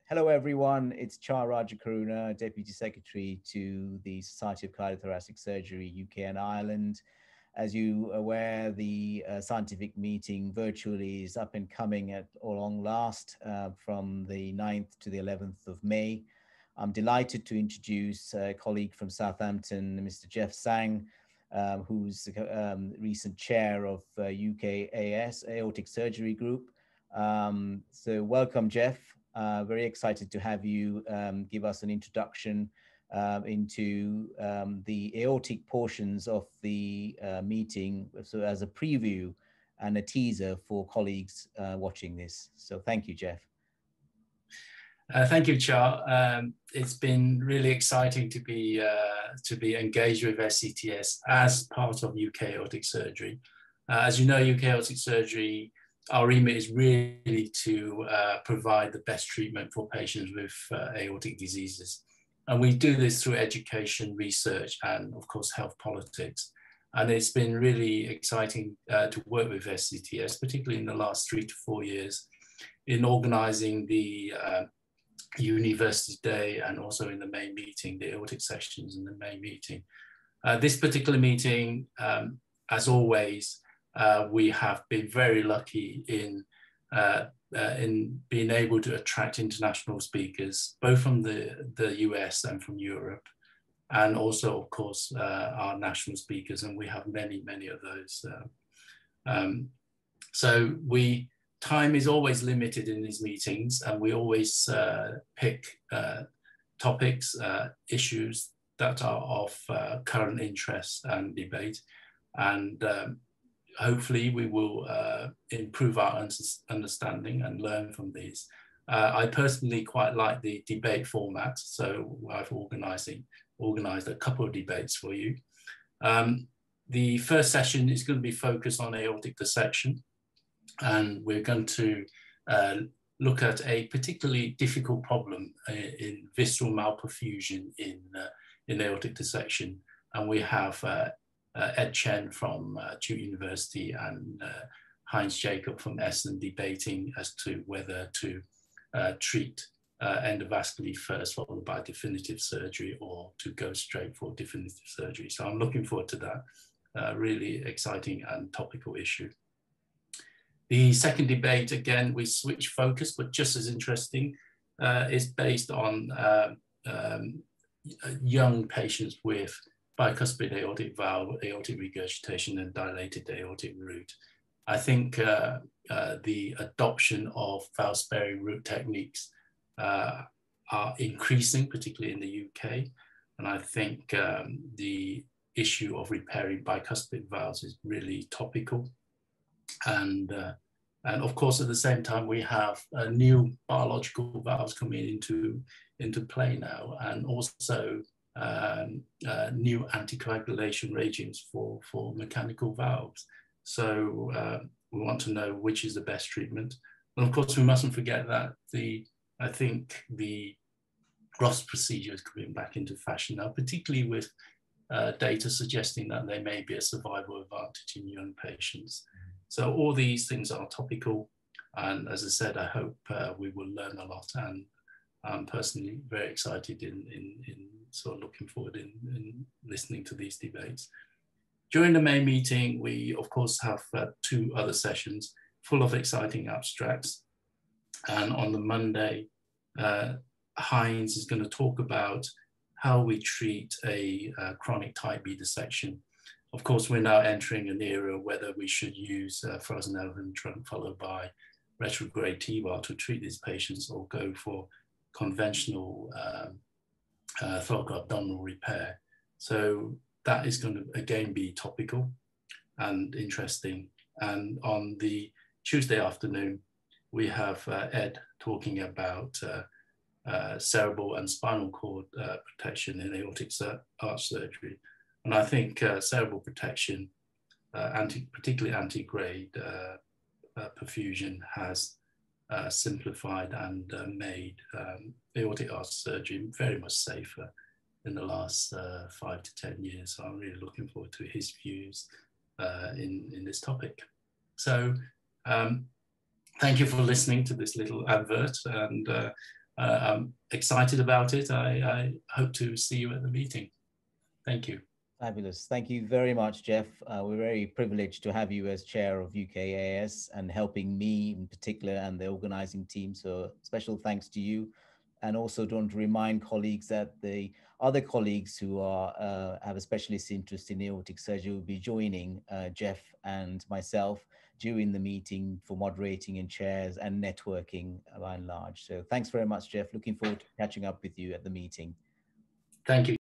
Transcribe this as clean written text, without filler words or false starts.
Hello, everyone. It's Chair Rajakaruna, Deputy Secretary to the Society of Cardiothoracic Surgery, UK and Ireland. As you are aware, the scientific meeting virtually is up and coming at long last from the 9th to the 11th of May. I'm delighted to introduce a colleague from Southampton, Mr. Geoff Tsang, who's recent chair of UK Aortic Surgery Group. So welcome, Geoff. Very excited to have you give us an introduction into the aortic portions of the meeting, so as a preview and a teaser for colleagues watching this. So thank you, Geoff. Thank you, Char. It's been really exciting to be engaged with SCTS as part of UK Aortic Surgery. As you know, UK Aortic Surgery, our remit is really to provide the best treatment for patients with aortic diseases. And we do this through education, research, and of course, health politics. And it's been really exciting to work with SCTS, particularly in the last 3 to 4 years, in organizing the University Day and also in the main meeting, the aortic sections in the main meeting. This particular meeting, as always, we have been very lucky in being able to attract international speakers, both from the US and from Europe, and also, of course, our national speakers, and we have many, many of those. So time is always limited in these meetings, and we always pick topics, issues that are of current interest and debate, and hopefully we will improve our understanding and learn from these. I personally quite like the debate format, so I've organized a couple of debates for you. The first session is going to be focused on aortic dissection, and we're going to look at a particularly difficult problem in visceral malperfusion in aortic dissection. And we have Ed Chen from Duke University and Heinz Jacob from Essen debating as to whether to treat endovascularly first, followed by definitive surgery, or to go straight for definitive surgery. So I'm looking forward to that really exciting and topical issue. The second debate, again, we switch focus, but just as interesting, is based on young patients with bicuspid aortic valve, aortic regurgitation, and dilated aortic root. I think the adoption of valve-sparing root techniques are increasing, particularly in the UK. And I think the issue of repairing bicuspid valves is really topical. And of course, at the same time, we have new biological valves coming into play now, and also new anticoagulation regimes for mechanical valves. So we want to know which is the best treatment. And of course, we mustn't forget that I think the Ross procedure is coming back into fashion now, particularly with data suggesting that there may be a survival advantage in young patients. So all these things are topical. And as I said, I hope we will learn a lot, and I'm personally very excited in sort of looking forward in listening to these debates. During the main meeting, we of course have 2 other sessions full of exciting abstracts. And on the Monday, Heinz is going to talk about how we treat a chronic type B dissection. Of course, we're now entering an era whether we should use frozen elephant trunk followed by retrograde T-bar to treat these patients, or go for conventional thoracoabdominal repair. So that is going to again be topical and interesting. And on the Tuesday afternoon, we have Ed talking about cerebral and spinal cord protection in aortic arch surgery. And I think cerebral protection, particularly anti-grade perfusion, has simplified and made aortic arch surgery very much safer in the last 5 to 10 years. So I'm really looking forward to his views in this topic. So thank you for listening to this little advert, and I'm excited about it. I hope to see you at the meeting. Thank you. Fabulous. Thank you very much, Geoff. We're very privileged to have you as chair of UK AS and helping me in particular and the organizing team. So special thanks to you. And also don't want to remind colleagues that the other colleagues who are have a specialist interest in aortic surgery will be joining Geoff and myself during the meeting for moderating and chairs and networking by and large. So thanks very much, Geoff. Looking forward to catching up with you at the meeting. Thank you.